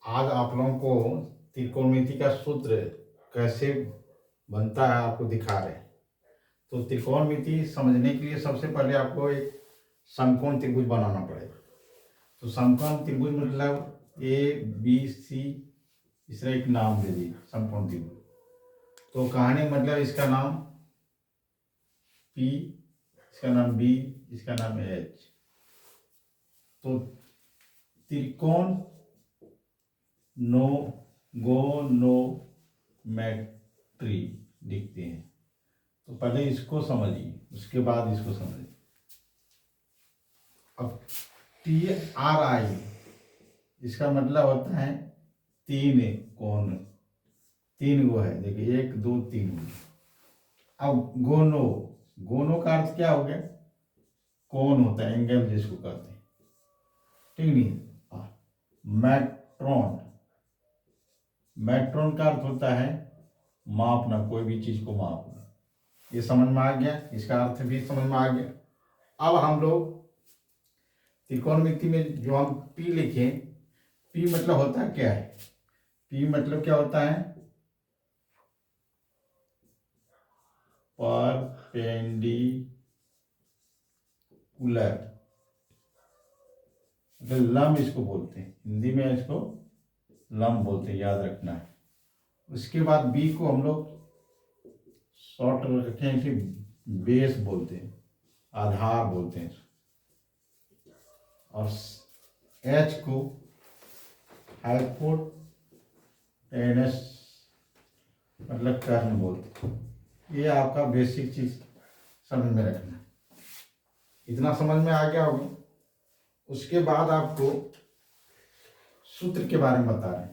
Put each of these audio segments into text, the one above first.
आज आप लोगों को त्रिकोणमिति का सूत्र कैसे बनता है आपको दिखा रहे हैं। तो त्रिकोणमिति समझने के लिए सबसे पहले आपको एक समकोण त्रिभुज बनाना पड़ेगा। तो समकोण त्रिभुज मतलब ABC, इसका एक नाम दे दीजिए समकोण त्रिभुज। तो कहानी मतलब इसका नाम P, इसका नाम B, इसका नाम H। तो त्रिकोण नो गोनोमेट्री लिखते हैं। तो पहले इसको समझिए, उसके बाद इसको समझिए। अब TRI इसका मतलब होता है तीन कोण, तीन गो है, देखिए 1 2 3। अब गोनो, गोनो का अर्थ क्या हो गया? कोण होता है, एंगल जिसको कहते हैं, ठीक नहीं। मैट्रोन, मैट्रोन का अर्थ होता है मापना, कोई भी चीज को मापना। ये समझ में आ गया, इसका अर्थ भी समझ में आ गया। अब हम लोग त्रिकोणमिति में जो हम P लिखे, P मतलब होता है क्या है? P मतलब क्या होता है? परपेंडिकुलर, मतलब लंब इसको बोलते हैं, हिंदी में इसको लंब बोलते हैं, याद रखना है। उसके बाद B को हम लोग शॉर्ट रखें कि बेस बोलते हैं, आधार बोलते हैं। और H को हाइपोटेनस मतलब कर्ण बोलते हैं। ये आपका बेसिक चीज समझ में रखना है। इतना समझ में आ गया होगा। उसके बाद आपको सूत्र के बारे में बता रहे हैं।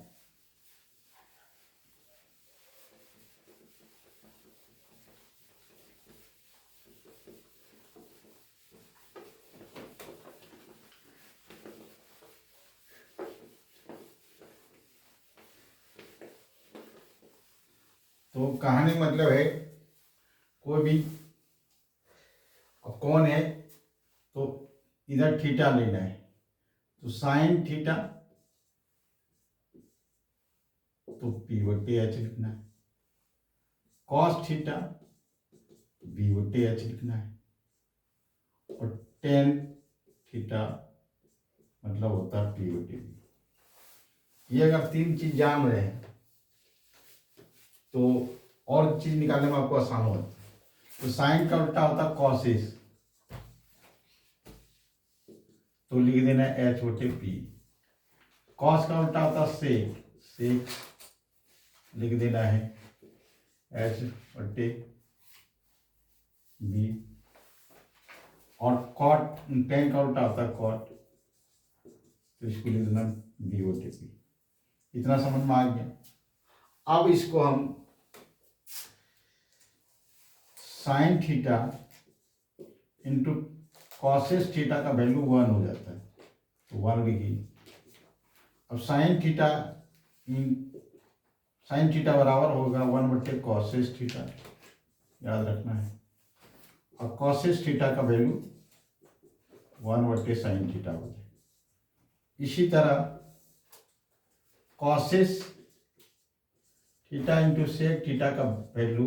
तो कहानी मतलब है, कोई भी कौन है तो इधर थीटा लेना है, तो साइन थीटा तो P/H लिखना है, कॉस थीटा B/H लिखना है, और टेन थीटा मतलब होता है P/B। ये अगर तीन चीज जान रहे हैं तो और चीज निकालने में आपको आसान होता है। तो साइन का उल्टा होता है कॉसिस, तो लिख देना है H/P। कॉस का उल्टा होता है सेक, सेक लिख देना है H/B। और कॉट, टेन का उल्टा होता है कॉट, तो इसको लिख देना B/P। इतना समझ में आ गया। अब इसको हम sine theta into causes theta का वैल्यू 1 हो जाता है, तो 1 लिखिए। अब साइन थीटा बराबर होगा 1/कॉसेस थीटा, याद रखना है। और कॉसेस थीटा का वैल्यू 1/साइन थीटा हो जाए। इसी तरह cosec theta into sec theta का वैल्यू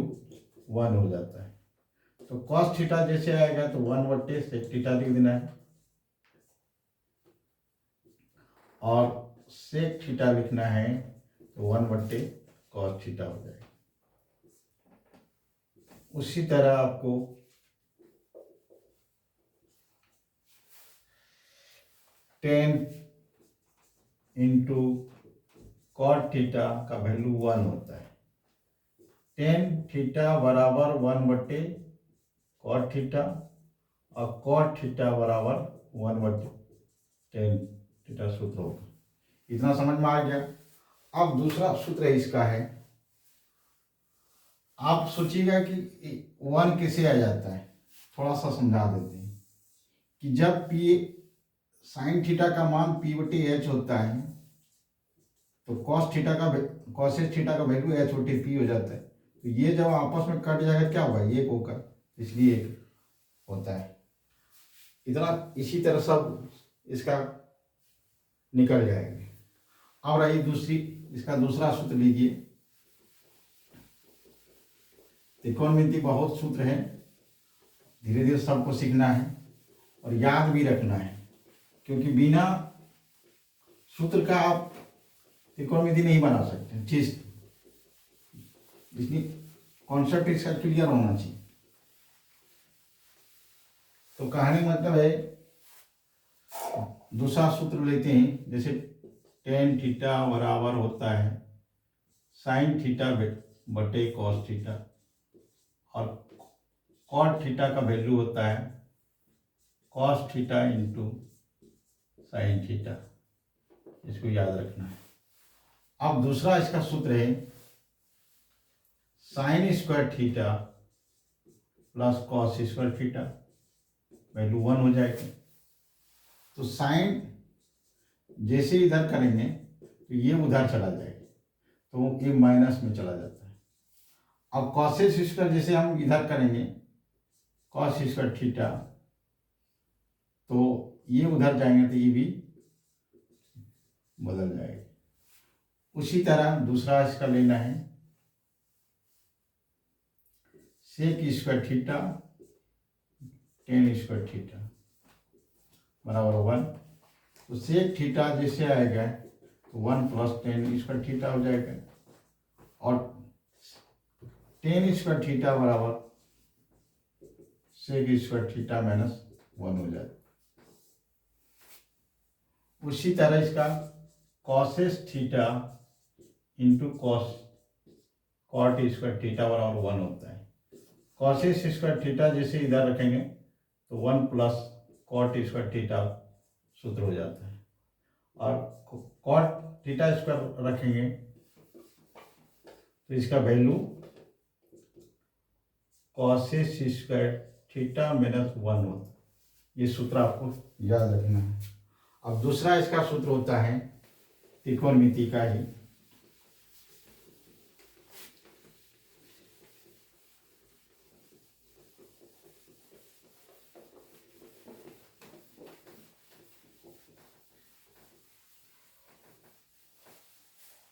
1 हो जाता है। तो कॉस थीटा जैसे आएगा तो 1/सेक थीटा लिख देना है, और सेक थीटा लिखना है तो 1/कॉस थीटा हो जाएगा। उसी तरह आपको टेन इंटू कॉट थीटा का वैल्यू 1 होता है। टेन थीटा बराबर 1/कॉट थीटा, और कॉट थीटा बराबर 1/टेन थीटा सूत्र होगा। इतना समझ में आ गया। अब दूसरा सूत्र इसका है, आप सोचिएगा कि 1 कैसे आ जाता है, थोड़ा सा समझा देते हैं। कि जब P साइन थीटा का मान P/H होता है तो कॉसेस थीटा का वैल्यू H/P हो जाता है। तो ये जब आपस में कट जाएगा क्या होगा, ये होगा, इसलिए एक होता है। इतना इसी तरह सब इसका निकल जाएंगे। अब रही दूसरी, इसका दूसरा सूत्र लीजिए। त्रिकोणमिति बहुत सूत्र है, धीरे धीरे सबको सीखना है और याद भी रखना है, क्योंकि बिना सूत्र का आप त्रिकोणमिति नहीं बना सकते। चीज इसलिए कॉन्सेप्ट इसका क्लियर होना चाहिए। तो कहने मतलब है, दूसरा सूत्र लेते हैं, जैसे टेन थीटा बराबर होता है साइन थीटा बटे कॉस थीटा, और कॉट थीटा का वैल्यू होता है cos theta into sine theta. इसको याद रखना है। अब दूसरा इसका सूत्र है sine square theta plus cos square theta, value 1 हो जाएगी। तो साइन जैसे इधर करेंगे तो ये उधर चला जाएगा, तो ये माइनस में चला जाता है। अब कॉस स्क्वायर जैसे हम इधर करेंगे कॉस स्क्वायर थीटा, तो ये उधर जाएंगे तो ये भी बदल जाएगा। उसी तरह दूसरा इसका लेना है sec square theta tan square theta बराबर 1। तो सेक थीटा जैसे आएगा तो 1 प्लस टेन स्क्वायर थीटा हो जाएगा, और टेन स्क्वायर थीटा बराबर सेक स्क्वायर थीटा माइनस 1 हो जाएगा। उसी तरह इसका cosec theta into cot square theta बराबर 1 होता है। कॉसेस स्क्वायर थीटा जैसे इधर रखेंगे तो 1 प्लस कॉट स्क्वायर थीटा सूत्र हो जाता है, और कॉट थीटा स्क्वायर रखेंगे तो इसका value causes square theta minus 1 होता है। ये सूत्र आपको याद रखना है। अब दूसरा इसका सूत्र होता है त्रिकोणमिति का ही,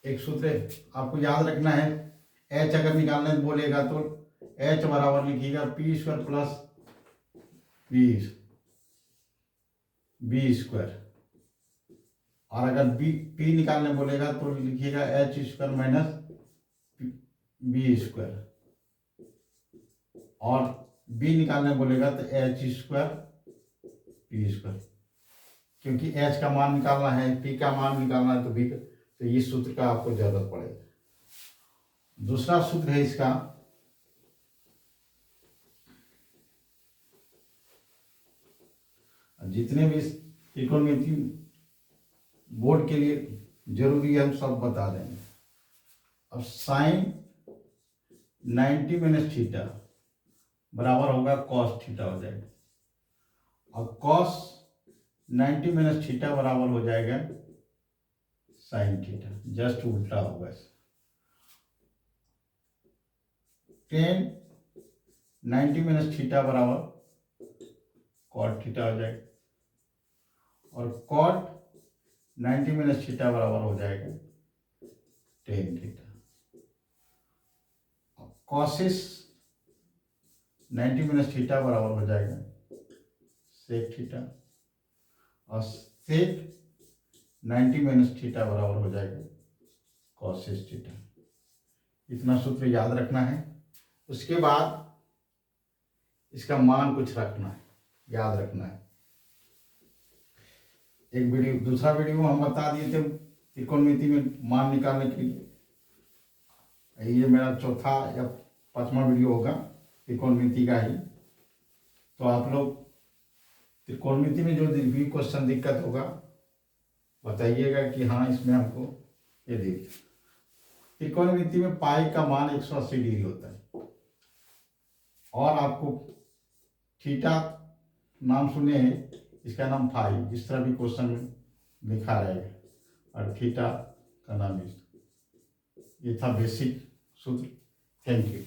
एक सूत्र आपको याद रखना है। एच अगर निकालने बोलेगा तो एच बराबर लिखिएगा P square plus B square, और अगर पी निकालने बोलेगा तो लिखिएगा H square minus B square, और बी निकालने बोलेगा तो एच स्क्वायर पी स्क्वायर। क्योंकि एच का मान निकालना है, पी का मान निकालना है, तो बी तो इस सूत्र का आपको जरूरत पड़ेगा। दूसरा सूत्र है इसका जितने भी त्रिकोणमिति बोर्ड के लिए जरूरी है हम सब बता देंगे। अब साइन 90 माइनस थीटा बराबर होगा कॉस थीटा हो जाएगा, और कॉस 90 माइनस थीटा बराबर हो जाएगा साइन थीटा, जस्ट उल्टा होगा। टेन 90 माइनस थीटा बराबर कॉट थीटा हो जाएगा, और कॉट 90 माइनस थीटा बराबर हो जाएगा टेन थीटा। कॉसिस 90 माइनस थीटा बराबर हो जाएगा सेक थीटा, और सेक 90 माइनस थीटा बराबर हो जाएगा कॉसिस थीटा। इतना सूत्र याद रखना है। उसके बाद इसका मान कुछ रखना है, याद रखना है। एक वीडियो, दूसरा वीडियो हम बता दिए थे त्रिकोणमिति में मान निकालने के लिए। ये मेरा चौथा या 5वां वीडियो होगा त्रिकोणमिति का ही। तो आप लोग त्रिकोणमिति में जो भी क्वेश्चन दिक्कत होगा बताइएगा कि हाँ इसमें हमको ये देखिए। त्रिकोणमिति में पाई का मान 180 डिग्री होता है, और आपको थीटा नाम सुने हैं, इसका नाम फाई, जिस तरह भी क्वेश्चन में लिखा रहेगा, और थीटा का नाम ये था बेसिक सूत्र। Thank you.